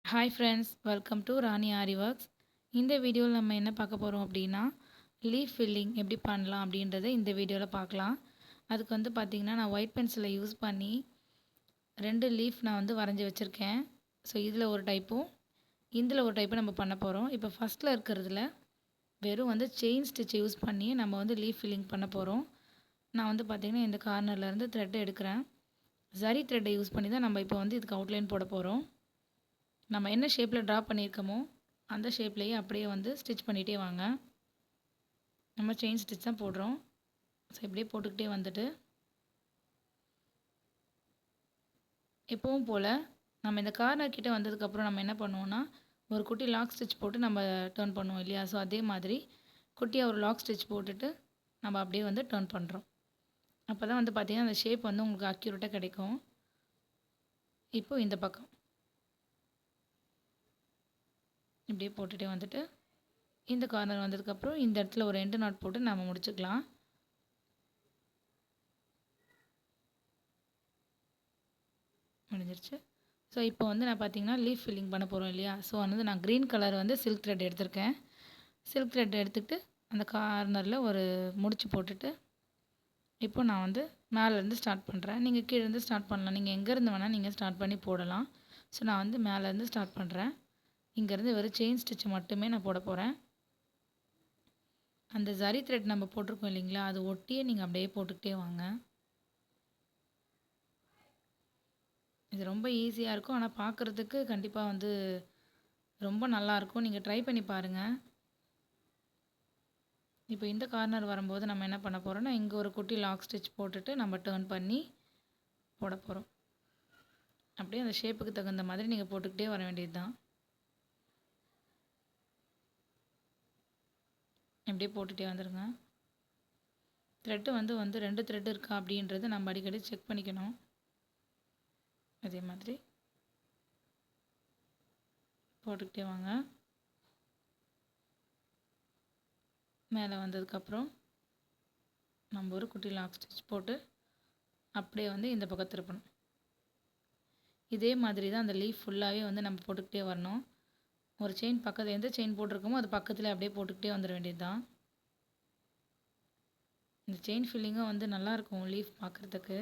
Hi friends, welcome to Rani aari works. இந்த வீடியோவில் நம்ம என்ன பார்க்க போகிறோம் அப்படின்னா, லீஃப் ஃபில்லிங் எப்படி பண்ணலாம் அப்படின்றத இந்த வீடியோவில் பார்க்கலாம். அதுக்கு வந்து பார்த்திங்கன்னா, நான் ஒயிட் பென்சிலை யூஸ் பண்ணி 2 லீஃப் நான் வந்து வரைஞ்சி வச்சுருக்கேன். ஸோ இதில் ஒரு டைப்பும் இதில் ஒரு டைப்பும் நம்ம பண்ண போகிறோம். இப்போ ஃபஸ்ட்டில் இருக்கிறதுல வெறும் வந்து செயின் ஸ்டிச் யூஸ் பண்ணி நம்ம வந்து லீஃப் ஃபில்லிங் பண்ண போகிறோம். நான் வந்து பார்த்திங்கன்னா இந்த கார்னர்லேருந்து த்ரெட் எடுக்கிறேன். ஜரி த்ரெட்டை யூஸ் பண்ணி தான் நம்ம இப்போ வந்து இதுக்கு அவுட்லைன் போட போகிறோம். நம்ம என்ன ஷேப்பில் ட்ரா பண்ணியிருக்கோமோ அந்த ஷேப்லேயே அப்படியே வந்து ஸ்டிச் பண்ணிகிட்டே வாங்க. நம்ம செயின் ஸ்டிச் தான் போடுறோம். ஸோ இப்படியே போட்டுக்கிட்டே வந்துட்டு எப்பவும் போல் நம்ம இந்த கார்னர் கிட்டே வந்ததுக்கப்புறம் நம்ம என்ன பண்ணுவோன்னா, ஒரு குட்டி லாக் ஸ்டிச் போட்டு நம்ம டர்ன் பண்ணுவோம் இல்லையா? ஸோ அதே மாதிரி குட்டியாக ஒரு லாக் ஸ்டிச் போட்டுட்டு நம்ம அப்படியே வந்து டர்ன் பண்ணுறோம். அப்போ தான் வந்து பார்த்திங்கன்னா அந்த ஷேப் வந்து உங்களுக்கு அக்யூரேட்டாக கிடைக்கும். இப்போது இந்த பக்கம் இப்படியே போட்டுகிட்டே வந்துட்டு இந்த கார்னர் வந்ததுக்கப்புறம் இந்த இடத்துல ஒரு எண்டு நாட் போட்டு நம்ம முடிச்சுக்கலாம். முடிஞ்சிருச்சு. ஸோ இப்போ வந்து நான் பார்த்தீங்கன்னா லீஃப் ஃபில்லிங் பண்ண போகிறோம் இல்லையா? ஸோ வந்து நான் க்ரீன் கலர் வந்து சில்க் த்ரெட் எடுத்திருக்கேன். சில்க் த்ரெட் எடுத்துகிட்டு அந்த கார்னரில் ஒரு முடிச்சு போட்டுட்டு இப்போ நான் வந்து மேலேருந்து ஸ்டார்ட் பண்ணுறேன். நீங்கள் கீழேருந்து ஸ்டார்ட் பண்ணலாம். நீங்கள் எங்கேருந்து வேணால் நீங்கள் ஸ்டார்ட் பண்ணி போடலாம். ஸோ நான் வந்து மேலேருந்து ஸ்டார்ட் பண்ணுறேன். இங்கேருந்து வெறும் செயின் ஸ்டிச் மட்டுமே நான் போட போகிறேன். அந்த ஜரி த்ரெட் நம்ம போட்டிருக்கோம் இல்லைங்களா? அது ஒட்டியே நீங்கள் அப்படியே போட்டுக்கிட்டே வாங்க. இது ரொம்ப ஈஸியாக இருக்கும். ஆனால் பார்க்குறதுக்கு கண்டிப்பாக வந்து ரொம்ப நல்லாயிருக்கும். நீங்கள் ட்ரை பண்ணி பாருங்கள். இப்போ இந்த கார்னர் வரும்போது நம்ம என்ன பண்ண போகிறோம்னா, இங்கே ஒரு குட்டி லாக் ஸ்டிச் போட்டுட்டு நம்ம டர்ன் பண்ணி போட போகிறோம். அப்படியே அந்த ஷேப்புக்கு தகுந்த மாதிரி நீங்கள் போட்டுக்கிட்டே வர வேண்டியது தான். இப்படியே போட்டுகிட்டே வந்துடுங்க. த்ரெட்டு வந்து 2 த்ரெட் இருக்கா அப்படின்றத நம்ம அடிக்கடி செக் பண்ணிக்கணும். அதே மாதிரி போட்டுக்கிட்டே வாங்க. மேலே வந்ததுக்கப்புறம் நம்ம ஒரு குட்டி லாக் ஸ்டிச் போட்டு அப்படியே வந்து இந்த பக்கம் திருப்பணும். இதே மாதிரி தான் அந்த லீஃப் ஃபுல்லாகவே வந்து நம்ம போட்டுக்கிட்டே வரணும். ஒரு செயின் பக்கத்தில் எந்த செயின் போட்டிருக்கோமோ அது பக்கத்தில் அப்படியே போட்டுக்கிட்டே வந்துட வேண்டியது தான். இந்த செயின் ஃபில்லிங்கும் வந்து நல்லாயிருக்கும் லீஃப் பார்க்குறதுக்கு.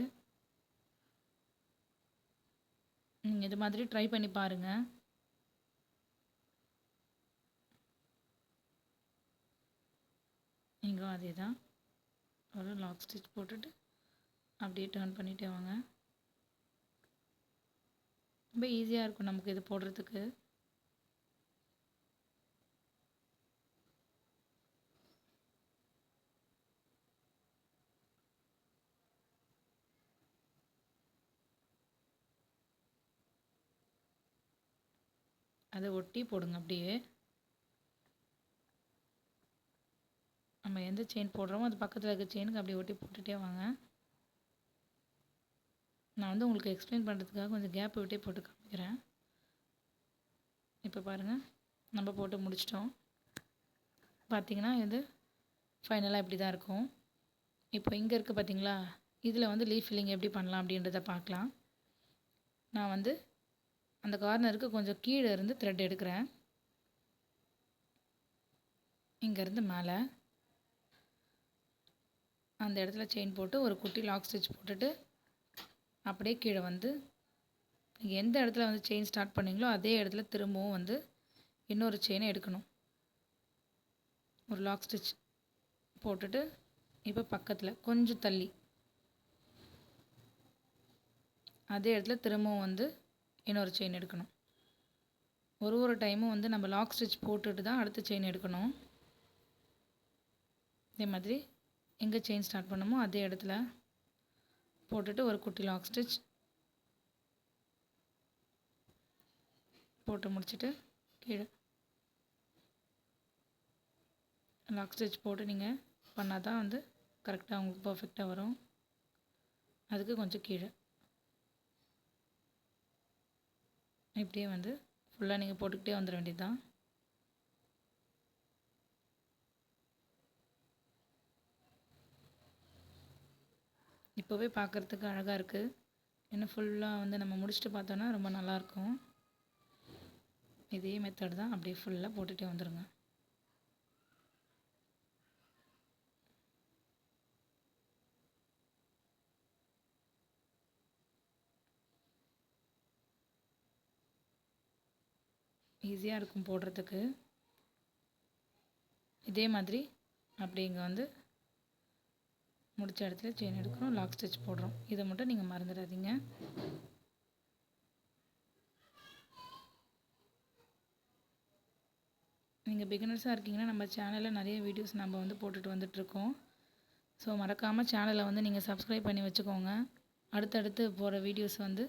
நீங்கள் இது மாதிரி ட்ரை பண்ணி பாருங்கள். இங்கேயும் அதே தான். ஒரு லாக் ஸ்டிச் போட்டுட்டு அப்படியே டர்ன் பண்ணிகிட்டே வாங்க. ரொம்ப ஈஸியாக இருக்கும் நமக்கு இது போடுறதுக்கு. அதை ஒட்டி போடுங்க. அப்படியே நம்ம எந்த செயின் போடுறோமோ அது பக்கத்தில் இருக்க செயினுக்கு அப்படியே ஒட்டி போட்டுகிட்டே வாங்க. நான் வந்து உங்களுக்கு எக்ஸ்பிளைன் பண்ணுறதுக்காக கொஞ்சம் கேப் விட்டே போட்டு காமிக்கிறேன். இப்போ பாருங்கள், நம்ம போட்டு முடிச்சிட்டோம். பார்த்திங்கன்னா இது ஃபைனலாக இப்படி தான் இருக்கும். இப்போ இங்கே இருக்குது பார்த்தீங்களா? இதில் வந்து லீஃப் ஃபில்லிங் எப்படி பண்ணலாம் அப்படின்றத பார்க்கலாம். நான் வந்து அந்த கார்னருக்கு கொஞ்சம் கீழே இருந்து த்ரெட் எடுக்கிறேன். இங்கேருந்து மேலே அந்த இடத்துல செயின் போட்டு ஒரு குட்டி லாக் ஸ்டிச் போட்டுட்டு அப்படியே கீழே வந்து நீங்கள் எந்த இடத்துல வந்து செயின் ஸ்டார்ட் பண்ணிங்களோ அதே இடத்துல திரும்பவும் வந்து இன்னொரு செயினை எடுக்கணும். ஒரு லாக் ஸ்டிச் போட்டுட்டு இப்போ பக்கத்தில் கொஞ்சம் தள்ளி அதே இடத்துல திரும்பவும் வந்து இன்னொரு செயின் எடுக்கணும். ஒரு டைமும் வந்து நம்ம லாக் ஸ்டிச் போட்டுட்டு தான் அடுத்த செயின் எடுக்கணும். இதே மாதிரி எங்கே செயின் ஸ்டார்ட் பண்ணமோ அதே இடத்துல போட்டுட்டு ஒரு குட்டி லாக் ஸ்டிச் போட்டு முடிச்சுட்டு கீழே லாக் ஸ்டிச் போட்டு நீங்கள் பண்ணால் தான் வந்து கரெக்டாக உங்களுக்கு பர்ஃபெக்டாக வரும். அதுக்கு கொஞ்சம் கீழே இப்படியே வந்து ஃபுல்லாக நீங்கள் போட்டுக்கிட்டே வந்துட வேண்டியது தான். இப்போவே பார்க்குறதுக்கு அழகாக இருக்குது. இன்னும் ஃபுல்லாக வந்து நம்ம முடிச்சுட்டு பார்த்தோன்னா ரொம்ப நல்லாயிருக்கும். இதே மெத்தட் தான் அப்படியே ஃபுல்லாக போட்டுகிட்டே வந்துடுங்க. ஈஸியாக இருக்கும் போடுறதுக்கு. இதே மாதிரி அப்படி இங்கே வந்து முடிச்ச இடத்துல செயின் எடுக்கிறோம், லாக் ஸ்டிச் போடுறோம். இதை மட்டும் நீங்கள் மறந்துடாதீங்க. நீங்கள் பிகினர்ஸாக இருக்கீங்கன்னா நம்ம சேனலில் நிறைய வீடியோஸ் நம்ம வந்து போட்டுட்டு வந்துட்ருக்கோம். ஸோ மறக்காமல் சேனலை வந்து நீங்கள் சப்ஸ்கிரைப் பண்ணி வச்சுக்கோங்க. அடுத்தடுத்து போகிற வீடியோஸ் வந்து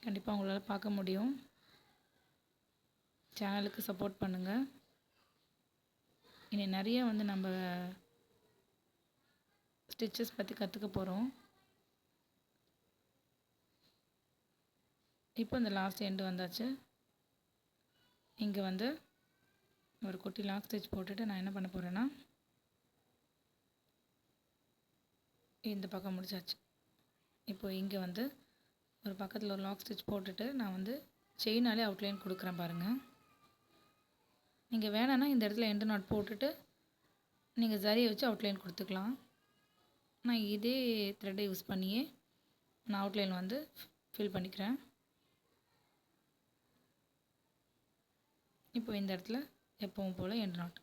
கண்டிப்பாக உங்களால் பார்க்க முடியும். சேனலுக்கு சப்போர்ட் பண்ணுங்கள். இனி நிறைய வந்து நம்ம ஸ்டிச்சஸ் பற்றி கற்றுக்க போகிறோம். இப்போ இந்த லாஸ்ட் எண்டு வந்தாச்சு. இங்கே வந்து ஒரு குட்டி லாக் ஸ்டிச் போட்டுட்டு நான் என்ன பண்ண போகிறேன்னா இந்த பக்கம் முடிச்சாச்சு. இப்போ இங்கே வந்து ஒரு பக்கத்தில் ஒரு லாக் ஸ்டிச் போட்டுட்டு நான் வந்து செயினாலே அவுட்லைன் கொடுக்குறேன் பாருங்கள். நீங்கள் வேணான்னா இந்த இடத்துல எண்டு நாட் போட்டுட்டு நீங்கள் ஜரியை வச்சு அவுட்லைன் கொடுத்துக்கலாம். நான் இதே த்ரெட்டை யூஸ் பண்ணியே நான் அவுட்லைன் வந்து ஃபில் பண்ணிக்கிறேன். இப்போ இந்த இடத்துல எப்பவும் போல் எண்டு நாட்.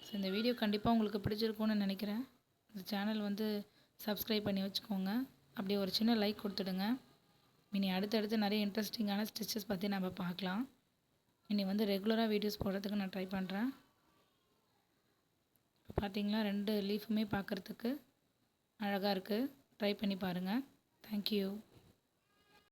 ஸோ இந்த வீடியோ கண்டிப்பாக உங்களுக்கு பிடிச்சிருக்கும்னு நினைக்கிறேன். இந்த சேனல் வந்து சப்ஸ்கிரைப் பண்ணி வச்சுக்கோங்க. அப்படியே ஒரு சின்ன லைக் கொடுத்துடுங்க. இனி அடுத்தடுத்து நிறைய இன்ட்ரெஸ்டிங்கான ஸ்டிச்சஸ் பற்றி நம்ம பார்க்கலாம். இனி வந்து ரெகுலராக வீடியோஸ் போடுறதுக்கு நான் ட்ரை பண்ணுறேன். பார்த்தீங்களா, 2 லீஃபுமே பார்க்குறதுக்கு அழகாக இருக்குது. ட்ரை பண்ணி பாருங்கள். தேங்க்யூ.